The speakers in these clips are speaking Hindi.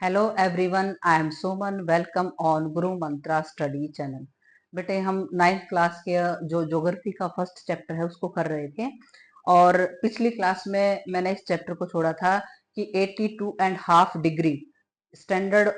Hello everyone, I am Suman. Welcome on Guru Mantra study channel. बेटे, हम 9th क्लास के जो ज्योग्राफी का फर्स्ट चैप्टर है उसको कर रहे थे और पिछली क्लास में मैंने इस चैप्टर को छोड़ा था कि 82.5 डिग्री स्टैंडर्ड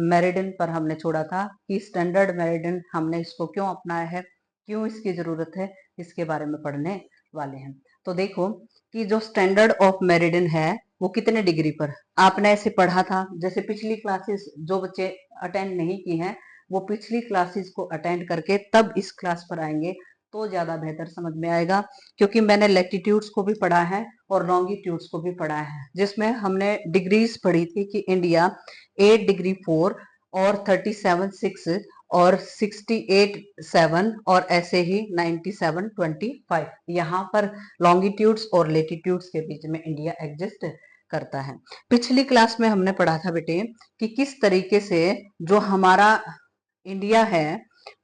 मेरिडियन पर हमने छोड़ा था कि स्टैंडर्ड मेरिडियन हमने इसको क्यों अपनाया है, क्यों इसकी जरूरत है, इसके बारे में पढ़ने वाले हैं। तो देखो कि जो स्टैंडर्ड ऑफ मेरिडियन है वो कितने डिग्री पर आपने ऐसे पढ़ा था। जैसे पिछली क्लासेस जो बच्चे अटेंड नहीं की हैं वो पिछली क्लासेस को अटेंड करके तब इस क्लास पर आएंगे तो ज्यादा बेहतर समझ में आएगा, क्योंकि मैंने लैटिट्यूड्स को भी पढ़ा है और लॉन्गिट्यूड्स को भी पढ़ा है, जिसमें हमने डिग्रीज पढ़ी थी कि इंडिया 8 डिग्री 4 और 37 6 और 68 7 और ऐसे ही 97 25 यहाँ पर लॉन्गिट्यूड्स और लेटिट्यूड्स के बीच में इंडिया एग्जिस्ट करता है। पिछली क्लास में हमने पढ़ा था बेटे कि किस तरीके से जो हमारा इंडिया है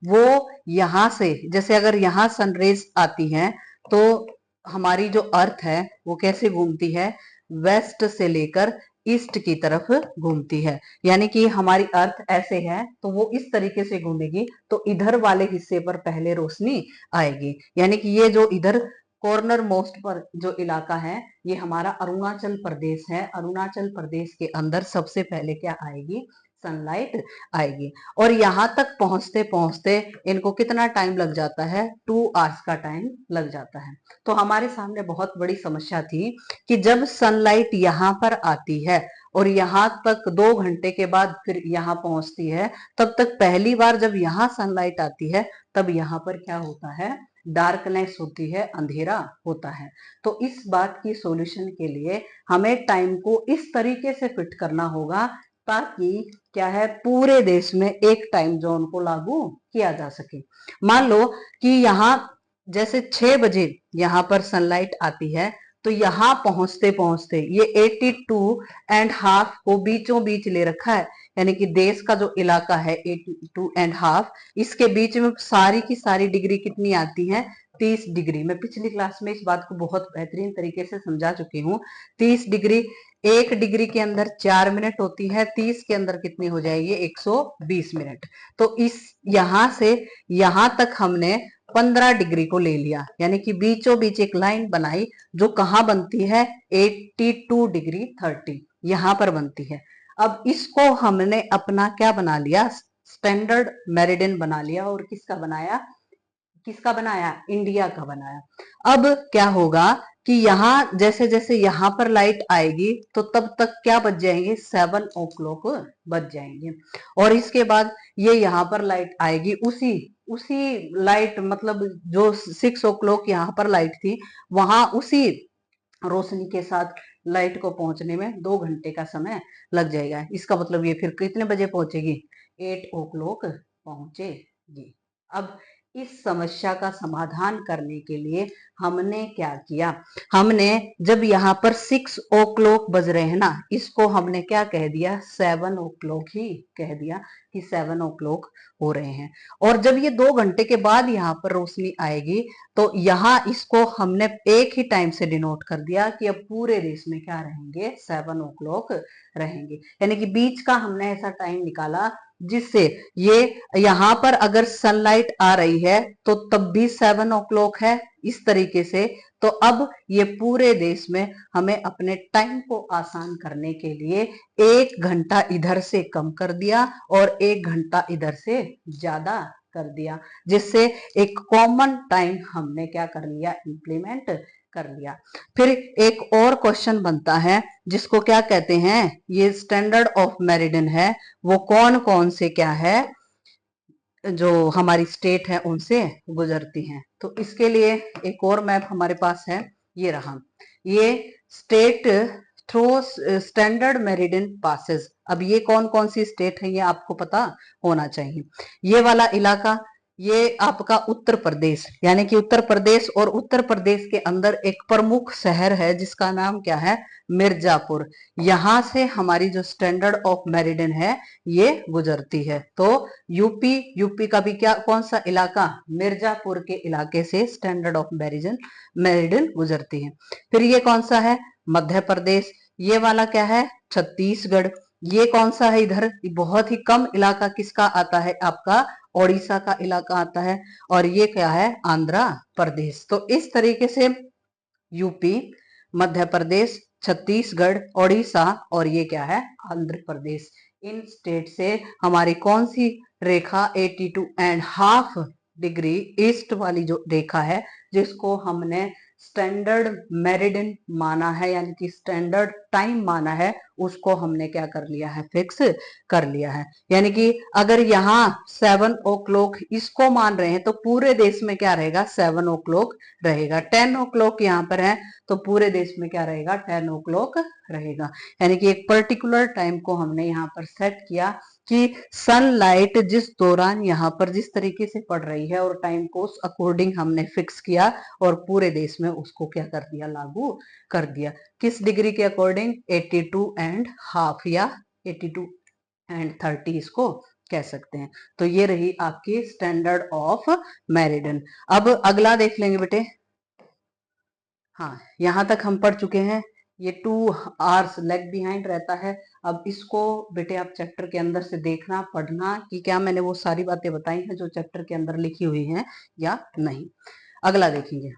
वो यहाँ से, जैसे अगर यहाँ सनरेज आती है तो हमारी जो अर्थ है वो कैसे घूमती है, वेस्ट से लेकर ईस्ट की तरफ घूमती है। यानी कि हमारी अर्थ ऐसे है तो वो इस तरीके से घूमेगी तो इधर वाले हिस्से पर पहले रोशनी आएगी। यानी कि ये जो इधर कॉर्नर मोस्ट पर जो इलाका है ये हमारा अरुणाचल प्रदेश है। अरुणाचल प्रदेश के अंदर सबसे पहले क्या आएगी, सनलाइट आएगी। और यहाँ तक पहुंचते पहुंचते इनको कितना टाइम लग जाता है, 2 आवर्स का टाइम लग जाता है। तो हमारे सामने बहुत बड़ी समस्या थी कि जब सनलाइट यहाँ पर आती है और यहाँ तक 2 घंटे के बाद फिर यहाँ पहुंचती है, तब तक पहली बार जब यहाँ सनलाइट आती है तब यहाँ पर क्या होता है, डार्कनेस होती है, अंधेरा होता है। तो इस बात की सॉल्यूशन के लिए हमें टाइम को इस तरीके से फिट करना होगा ताकि क्या है, पूरे देश में एक टाइम जोन को लागू किया जा सके। मान लो कि यहाँ जैसे 6 बजे यहाँ पर सनलाइट आती है तो यहाँ पहुंचते पहुंचते ये 82.5 को बीचों बीच ले रखा है। यानी कि देश का जो इलाका है 82.5, इसके बीच में सारी की सारी डिग्री कितनी आती है, 30 डिग्री। मैं पिछली क्लास में इस बात को बहुत बेहतरीन तरीके से समझा चुकी हूँ। 30 डिग्री, 1 डिग्री के अंदर 4 मिनट होती है, 30 के अंदर कितनी हो जाएगी, 120 मिनट। तो इस यहां से यहां तक हमने 15 डिग्री को ले लिया, यानी कि बीचों बीच एक लाइन बनाई जो कहां बनती है, 82 डिग्री 30 यहां पर बनती है। अब इसको हमने अपना क्या बना लिया, स्टैंडर्ड मेरिडियन बना लिया। और किसका बनाया, किसका बनाया, इंडिया का बनाया। अब क्या होगा कि यहाँ जैसे जैसे यहाँ पर लाइट आएगी तो तब तक क्या बज जाएंगे, 7 ओ क्लॉक बज जाएंगे। और इसके बाद ये यहाँ पर लाइट आएगी, उसी उसी लाइट मतलब जो 6 ओ क्लॉक यहाँ पर लाइट थी वहां उसी रोशनी के साथ लाइट को पहुंचने में 2 घंटे का समय लग जाएगा। इसका मतलब ये फिर कितने बजे पहुंचेगी, 8 ओ क्लॉक पहुंचेगी। अब इस समस्या का समाधान करने के लिए हमने क्या किया, हमने जब यहाँ पर 6 ओ क्लॉक बज रहे हैं ना, इसको हमने क्या कह दिया, 7 ओ क्लॉक ही कह दिया कि 7 ओ क्लॉक हो रहे हैं। और जब ये 2 घंटे के बाद यहाँ पर रोशनी आएगी तो यहाँ इसको हमने एक ही टाइम से डिनोट कर दिया कि अब पूरे देश में क्या रहेंगे, 7 ओ क्लॉक रहेंगे। यानी कि बीच का हमने ऐसा टाइम निकाला जिससे ये यहाँ पर अगर सनलाइट आ रही है तो तब भी 7 ओ क्लॉक है, इस तरीके से। तो अब ये पूरे देश में हमें अपने टाइम को आसान करने के लिए 1 घंटा इधर से कम कर दिया और 1 घंटा इधर से ज्यादा कर दिया, जिससे एक कॉमन टाइम हमने क्या कर लिया, इंप्लीमेंट कर लिया। फिर एक और क्वेश्चन बनता है जिसको क्या कहते हैं, ये स्टैंडर्ड ऑफ मेरिडियन है, वो कौन कौन से क्या है जो हमारी स्टेट है उनसे गुजरती हैं। तो इसके लिए एक और मैप हमारे पास है, ये रहा, ये state through standard meridian passes. अब ये कौन कौन सी स्टेट है ये आपको पता होना चाहिए। ये वाला इलाका ये आपका उत्तर प्रदेश, यानी कि उत्तर प्रदेश, और उत्तर प्रदेश के अंदर एक प्रमुख शहर है जिसका नाम क्या है, मिर्जापुर। यहां से हमारी जो स्टैंडर्ड ऑफ मेरिडियन है ये गुजरती है। तो यूपी का भी क्या, कौन सा इलाका, मिर्जापुर के इलाके से स्टैंडर्ड ऑफ मेरिडियन गुजरती है। फिर ये कौन सा है, मध्य प्रदेश। ये वाला क्या है, छत्तीसगढ़। ये कौन सा है इधर, बहुत ही कम इलाका किसका आता है, आपका ओडिशा का इलाका आता है, और ये क्या है, आंध्र प्रदेश। तो इस तरीके से यूपी, मध्य प्रदेश, छत्तीसगढ़, ओडिशा और ये क्या है, आंध्र प्रदेश, इन स्टेट से हमारी कौन सी रेखा 82.5 डिग्री ईस्ट वाली जो रेखा है, जिसको हमने स्टैंडर्ड मेरिडियन माना है, यानी कि स्टैंडर्ड टाइम माना है, उसको हमने क्या कर लिया है, फिक्स कर लिया है। यानी कि अगर यहाँ 7 o'clock इसको मान रहे हैं तो पूरे देश में क्या रहेगा, 7 o'clock रहेगा। 10 o'clock यहाँ पर है तो पूरे देश में क्या रहेगा, 10 o'clock रहेगा। यानी कि एक पर्टिकुलर टाइम को हमने यहाँ पर सेट किया कि सनलाइट जिस दौरान यहाँ पर जिस तरीके से पड़ रही है और टाइम को उस अकॉर्डिंग हमने फिक्स किया और पूरे देश में उसको क्या कर दिया, लागू कर दिया। किस डिग्री के अकॉर्डिंग, 82.5 या 82.30 इसको कह सकते हैं। तो ये रही आपकी स्टैंडर्ड ऑफ मेरिडियन। अब अगला देख लेंगे बेटे। हाँ, यहां तक हम पढ़ चुके हैं, ये 2 hours लेग बिहाइंड रहता है। अब इसको बेटे आप चैप्टर के अंदर से देखना, पढ़ना कि क्या मैंने वो सारी बातें बताई हैं जो चैप्टर के अंदर लिखी हुई हैं या नहीं। अगला देखेंगे,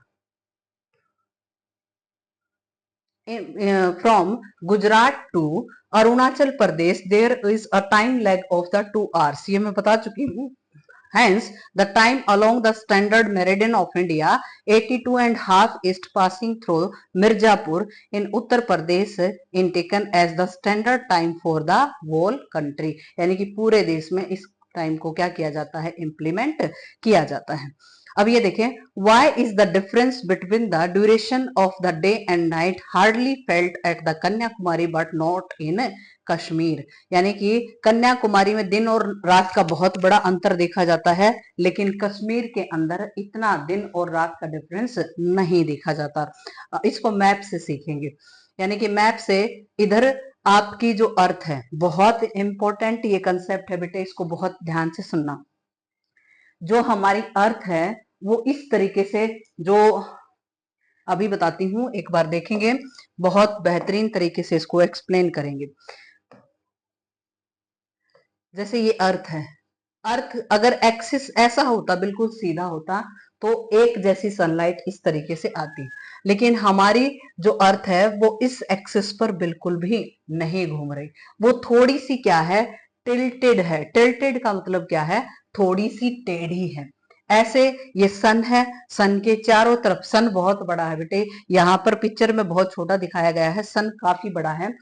from Gujarat to Arunachal Pradesh there is a time lag of the 2 hours, ये मैं बता चुकी हूँ। Hence, the time along the standard meridian of India, 82.5 east passing through Mirzapur in Uttar Pradesh, in taken as the standard time for the whole country. यानी कि पूरे देश में इस टाइम को क्या किया जाता है, इम्प्लीमेंट किया जाता है। अब ये देखें, why is the difference between the duration of the day and night hardly felt at the Kanyakumari but not in Kashmir. यानी कि कन्याकुमारी में दिन और रात का बहुत बड़ा अंतर देखा जाता है, लेकिन कश्मीर के अंदर इतना दिन और रात का डिफरेंस नहीं देखा जाता। इसको मैप से सीखेंगे, यानी कि मैप से इधर आपकी जो अर्थ है, बहुत इंपॉर्टेंट ये कंसेप्ट है बेटे, इसको बहुत ध्यान से सुनना। जो हमारी अर्थ है वो इस तरीके से, जो अभी बताती हूं, एक बार देखेंगे, बहुत बेहतरीन तरीके से इसको एक्सप्लेन करेंगे। जैसे ये अर्थ है, अर्थ अगर एक्सिस ऐसा होता, बिल्कुल सीधा होता, तो एक जैसी सनलाइट इस तरीके से आती, लेकिन हमारी जो अर्थ है वो इस एक्सिस पर बिल्कुल भी नहीं घूम रही, वो थोड़ी सी क्या है, टिल्टेड है। टिल्टेड का मतलब क्या है, थोड़ी सी टेढ़ी है। ऐसे ये सन है, सन के चारों तरफ, सन बहुत बड़ा है बेटे, यहाँ पर पिक्चर में बहुत छोटा दिखाया गया है, सन काफी बड़ा है,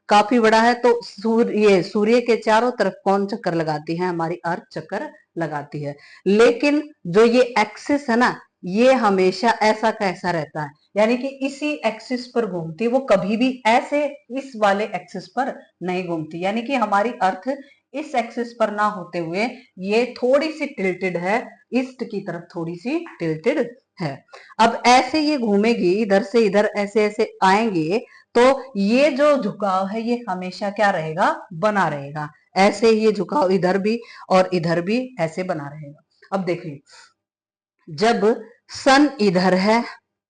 काफी बड़ा है। तो सूर्य के चारों तरफ कौन चक्कर लगाती है, हमारी अर्थ चक्कर लगाती है। लेकिन जो ये एक्सिस है ना, ये हमेशा ऐसा कैसा रहता है, यानी कि इसी एक्सिस पर घूमती, वो कभी भी ऐसे इस वाले एक्सिस पर नहीं घूमती। यानी कि हमारी अर्थ इस एक्सिस पर ना होते हुए ये थोड़ी सी टिल्टेड है, ईस्ट की तरफ थोड़ी सी टिल्टेड है। अब ऐसे ये घूमेगी, इधर से इधर ऐसे ऐसे आएंगे, तो ये जो झुकाव है ये हमेशा क्या रहेगा, बना रहेगा। ऐसे ये झुकाव इधर भी और इधर भी ऐसे बना रहेगा। अब देखिए, जब सन इधर है,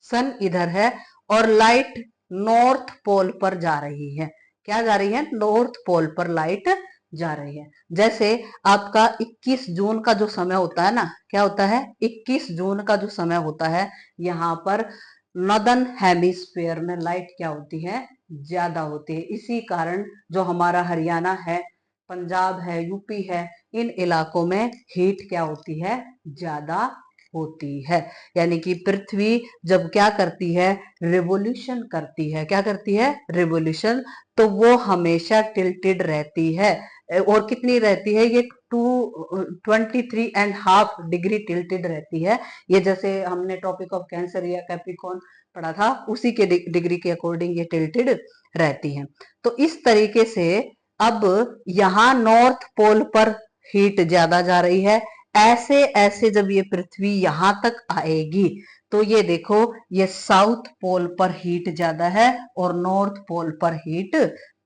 सन इधर है और लाइट नॉर्थ पोल पर जा रही है, क्या जा रही है, नॉर्थ पोल पर लाइट जा रही है। जैसे आपका 21 जून का जो समय होता है ना, क्या होता है, 21 जून का जो समय होता है, यहाँ पर नॉर्दर्न हेमिस्फीयर में लाइट क्या होती है, ज्यादा होती है। इसी कारण जो हमारा हरियाणा है, पंजाब है, यूपी है, इन इलाकों में हीट क्या होती है, ज्यादा होती है। यानी कि पृथ्वी जब क्या करती है, रिवोल्यूशन करती है, क्या करती है, रिवोल्यूशन, तो वो हमेशा टिल्टेड रहती है। और कितनी रहती है ये, 23.5 डिग्री टिल्टेड रहती है। ये जैसे हमने टॉपिक ऑफ कैंसर या कैप्रिकॉर्न पढ़ा था, उसी के डिग्री के अकॉर्डिंग ये टिल्टेड रहती है। तो इस तरीके से अब यहाँ नॉर्थ पोल पर हीट ज्यादा जा रही है, ऐसे ऐसे जब ये पृथ्वी यहां तक आएगी, तो ये देखो, ये साउथ पोल पर हीट ज्यादा है और नॉर्थ पोल पर हीट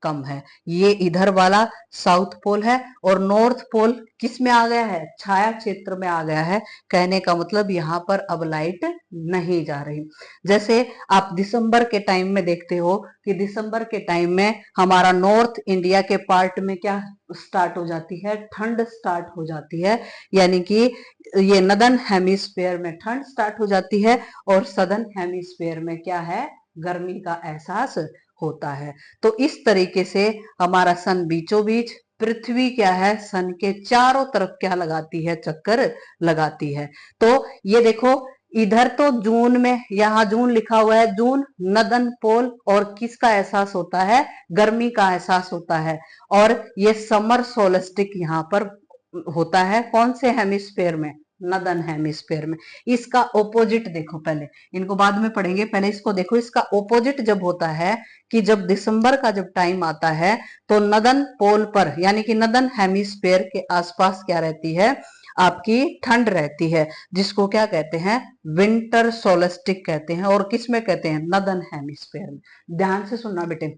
कम है। ये इधर वाला साउथ पोल है और नॉर्थ पोल किस में आ गया है, छाया क्षेत्र में आ गया है। कहने का मतलब यहाँ पर अब लाइट नहीं जा रही। जैसे आप दिसंबर के टाइम में देखते हो कि दिसंबर के टाइम में हमारा नॉर्थ इंडिया के पार्ट में क्या स्टार्ट हो जाती है, ठंड स्टार्ट हो जाती है। यानी कि ये नदर्न हेमिस्फेयर में ठंड स्टार्ट हो जाती है और सदर्न हेमिस्फेयर में क्या है, गर्मी का एहसास होता है। तो इस तरीके से हमारा सन बीचों बीच, पृथ्वी क्या है, सन के चारों तरफ क्या लगाती है, चक्कर लगाती है। तो ये देखो इधर तो जून में, यहाँ जून लिखा हुआ है, जून नदर्न पोल और किसका एहसास होता है, गर्मी का एहसास होता है। और ये समर सोलस्टिक यहाँ पर होता है कौन से हेमिस्फेयर में, नदर्न हेमिस्फेयर में। इसका ओपोजिट देखो, पहले इनको बाद में पढ़ेंगे, पहले इसको देखो। इसका ओपोजिट जब होता है कि जब दिसंबर का जब टाइम आता है तो नदर्न पोल पर यानी कि नदर्न हेमिस्फेयर के आसपास क्या रहती है, आपकी ठंड रहती है, जिसको क्या कहते हैं, विंटर सोलस्टिक कहते हैं। और किस में कहते हैं, नदर्न हेमिस्फेयर में। ध्यान से सुनना बेटे,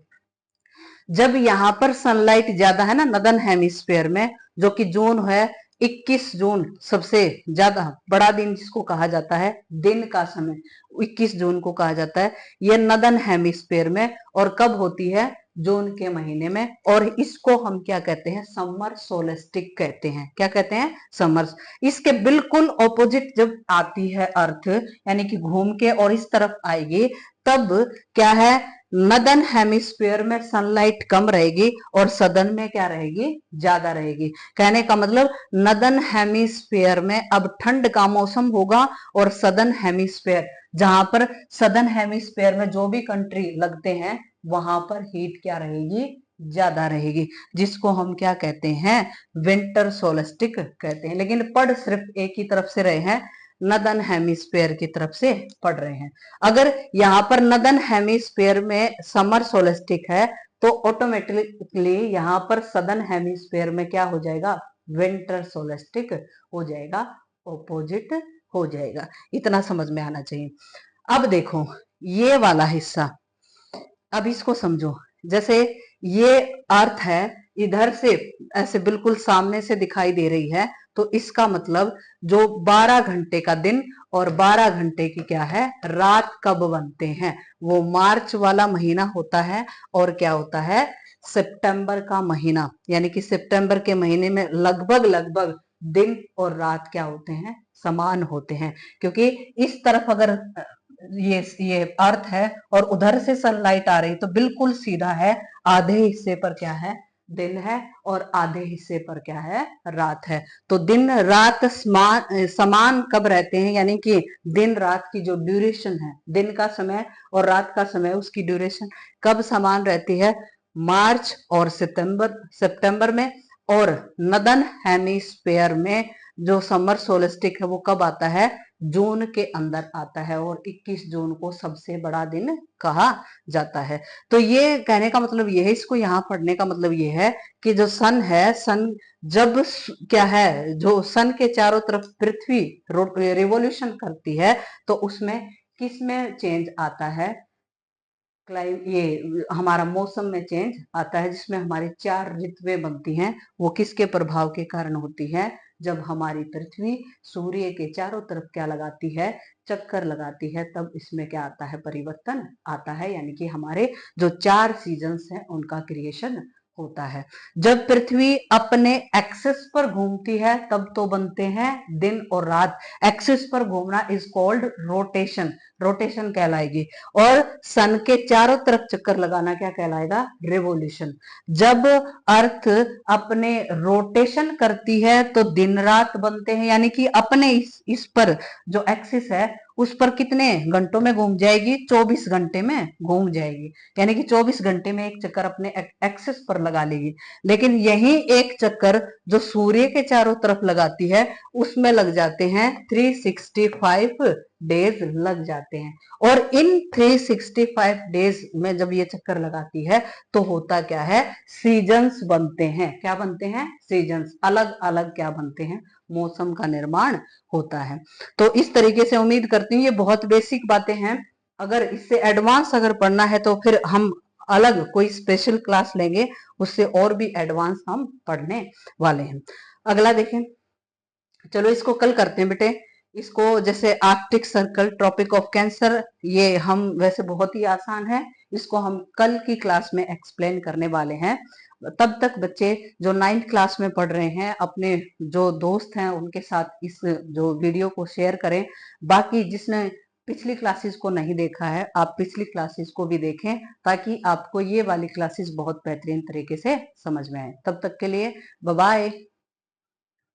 जब यहाँ पर सनलाइट ज्यादा है ना नदर्न हेमिस्फेयर में, जो कि जून है, 21 जून सबसे ज्यादा बड़ा दिन जिसको कहा जाता है, दिन का समय 21 जून को कहा जाता है, ये नदर्न हेमिस्फेयर में। और कब होती है, जून के महीने में। और इसको हम क्या कहते हैं, समर सोलेस्टिक कहते हैं। क्या कहते हैं, समर। इसके बिल्कुल ऑपोजिट जब आती है अर्थ, यानी कि घूम के और इस तरफ आएगी, तब क्या है, नदर्न हेमिस्फीयर में सनलाइट कम रहेगी और सदर्न में क्या रहेगी, ज्यादा रहेगी। कहने का मतलब नदर्न हेमिस्फीयर में अब ठंड का मौसम होगा और सदर्न हेमिस्फीयर, जहां पर सदर्न हेमिस्फीयर में जो भी कंट्री लगते हैं वहां पर हीट क्या रहेगी, ज्यादा रहेगी, जिसको हम क्या कहते हैं, विंटर सोलस्टिक कहते हैं। लेकिन पढ़ सिर्फ एक ही तरफ से रहे हैं, नदर्न हेमिस्फीयर की तरफ से पढ़ रहे हैं। अगर यहाँ पर नदर्न हेमिस्फीयर में समर सोलस्टिक है तो ऑटोमेटिकली यहाँ पर सदर्न हेमिस्फीयर में क्या हो जाएगा, विंटर सोलस्टिक हो जाएगा, ऑपोजिट हो जाएगा। इतना समझ में आना चाहिए। अब देखो ये वाला हिस्सा, अब इसको समझो। जैसे ये अर्थ है, इधर से ऐसे बिल्कुल सामने से दिखाई दे रही है, तो इसका मतलब जो 12 घंटे का दिन और 12 घंटे की क्या है, रात कब बनते हैं, वो मार्च वाला महीना होता है। और क्या होता है, सितंबर का महीना। यानी कि सितंबर के महीने में लगभग लगभग दिन और रात क्या होते हैं, समान होते हैं। क्योंकि इस तरफ अगर ये अर्थ है और उधर से सनलाइट आ रही तो बिल्कुल सीधा है, आधे हिस्से पर क्या है, दिन है और आधे हिस्से पर क्या है, रात है। तो दिन रात समान कब रहते हैं, यानी कि दिन रात की जो ड्यूरेशन है, दिन का समय और रात का समय, उसकी ड्यूरेशन कब समान रहती है, मार्च और सितंबर में। और नदर्न हेमिस्फीयर में जो समर सोलस्टिक है वो कब आता है, जून के अंदर आता है। और 21 जून को सबसे बड़ा दिन कहा जाता है। तो ये कहने का मतलब ये है, इसको यहाँ पढ़ने का मतलब ये है कि जो सन है, सन जब क्या है, जो सन के चारों तरफ पृथ्वी रिवोल्यूशन करती है तो उसमें किस में चेंज आता है, ये हमारा मौसम में चेंज आता है, जिसमें हमारी 4 ऋतुएं बनती हैं। वो किसके प्रभाव के कारण होती है, जब हमारी पृथ्वी सूर्य के चारों तरफ क्या लगाती है, चक्कर लगाती है, तब इसमें क्या आता है, परिवर्तन आता है। यानी कि हमारे जो 4 सीजन्स हैं उनका क्रिएशन होता है। जब पृथ्वी अपने एक्सिस पर घूमती है तब तो बनते हैं दिन और रात। एक्सिस पर घूमना इज कॉल्ड रोटेशन, रोटेशन कहलाएगी। और सन के चारों तरफ चक्कर लगाना क्या कहलाएगा, रेवोल्यूशन। जब अर्थ अपने रोटेशन करती है तो दिन रात बनते हैं, यानी कि अपने इस पर जो एक्सिस है उस पर कितने घंटों में घूम जाएगी, 24 घंटे में घूम जाएगी। यानी कि 24 घंटे में एक चक्कर अपने एक्सिस पर लगा लेगी। लेकिन यही एक चक्कर जो सूर्य के चारों तरफ लगाती है उसमें लग जाते हैं 365 डेज लग जाते हैं। और इन 365 डेज में जब ये चक्कर लगाती है तो होता क्या है, सीजन्स बनते हैं। क्या बनते हैं, सीजन्स, अलग अलग क्या बनते हैं, मौसम का निर्माण होता है। तो इस तरीके से उम्मीद करती हूँ ये बहुत बेसिक बातें हैं। अगर इससे एडवांस अगर पढ़ना है तो फिर हम अलग कोई स्पेशल क्लास लेंगे, उससे और भी एडवांस हम पढ़ने वाले हैं। अगला देखें, चलो इसको कल करते हैं बेटे। इसको जैसे Arctic Circle, Tropic of Cancer, ये हम वैसे बहुत ही आसान है, इसको हम कल की क्लास में एक्सप्लेन करने वाले हैं। तब तक बच्चे जो 9th क्लास में पढ़ रहे हैं, अपने जो दोस्त हैं उनके साथ इस जो वीडियो को शेयर करें। बाकी जिसने पिछली क्लासेस को नहीं देखा है, आप पिछली क्लासेस को भी देखें, ताकि आपको ये वाली क्लासेस बहुत बेहतरीन तरीके से समझ में आए। तब तक के लिए बाय बाय।